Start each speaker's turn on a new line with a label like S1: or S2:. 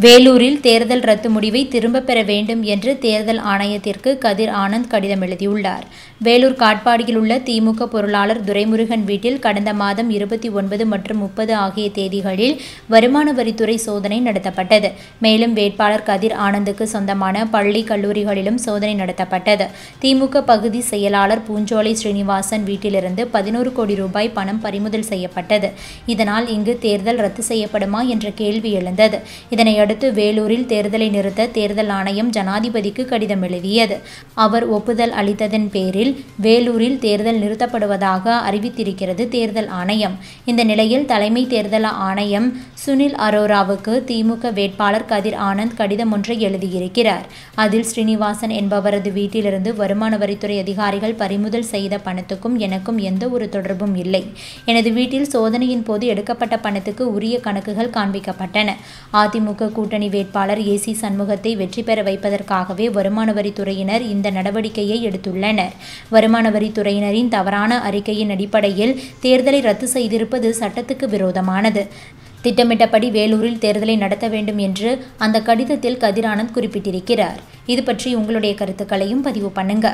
S1: வேலூரில் தேர்தல் ரத்து முடிவை திரும்பப் பெற வேண்டும் என்று தேர்தல் ஆணையத்திற்கு கதிர் ஆனந்த் கடிதம் எழுதியுள்ளார். வேலூர் காட்பாடியில் உள்ள திமுக பொருளாளர் துரைமுருகன் வீட்டில் கடந்த மாதம் 29 மற்றும் 30 ஆகிய தேதிகளில் வருமான வரித்துறை சோதனை நடத்தப்பட்டது. மேலும் வேட்பாளர் கதிர் ஆனந்துக்கு சொந்தமான பள்ளி, கல்லூரிகளிலும் சோதனை நடத்தப்பட்டது. திமுக பகுதி செயலாளர் பூஞ்சோலை ஸ்ரீனிவாசன் வீட்டிலிருந்து 11 கோடி ரூபாய் பணம் பறிமுதல் செய்யப்பட்டது. இதனால் இங்கு தேர்தல் ரத்து செய்யப்படுமா என்ற கேள்வி எழுந்தது. இதனை அடுத்து வேலூரில் தேர்தலை நிறுத்த தேர்தல் ஆணையம் ஜனாதிபதிக்கு கடிதம் எழுதியது. அவர் ஒப்புதல் அளித்ததன் பேரில் வேலூரில் தேர்தல் நிறுத்தப்படுவதாக அறிவித்திருக்கிறது தேர்தல் ஆணையம். இந்த நிலையில் தலைமை தேர்தல் ஆணையம் சுனில் அரோராவுக்கு திமுக வேட்பாளர் கதிர் ஆனந்த் கடிதம் ஒன்றை எழுதியிருக்கிறார். அதில் ஸ்ரீனிவாசன் என்பவரது வீட்டிலிருந்து வருமான வரித்துறை அதிகாரிகள் பறிமுதல் செய்த பணத்துக்கும் எனக்கும் எந்த ஒரு தொடர்பும் இல்லை. எனது வீட்டில் சோதனையின் போது எடுக்கப்பட்ட பணத்துக்கு உரிய கணக்குகள் காண்பிக்கப்பட்டன. அதிமுக கூட்டணி வேட்பாளர் ஏசி சண்முகத்தை வெற்றி பெற வைப்பதற்காகவே வருமான வரித்துறையினர் இந்த நடவடிக்கையை எடுத்துள்ளனர். வருமான வரித்துறையினரின் தவறான அறிக்கையின் அடிப்படையில் தேர்தலை ரத்து செய்திருப்பது சட்டத்துக்கு விரோதமானது. திட்டமிட்டபடி வேலூரில் தேர்தலை நடத்த வேண்டும் என்று அந்த கடிதத்தில் கதிர் ஆனந்த் குறிப்பிட்டிருக்கிறார். இது பற்றி உங்களுடைய கருத்துக்களையும் பதிவு பண்ணுங்க.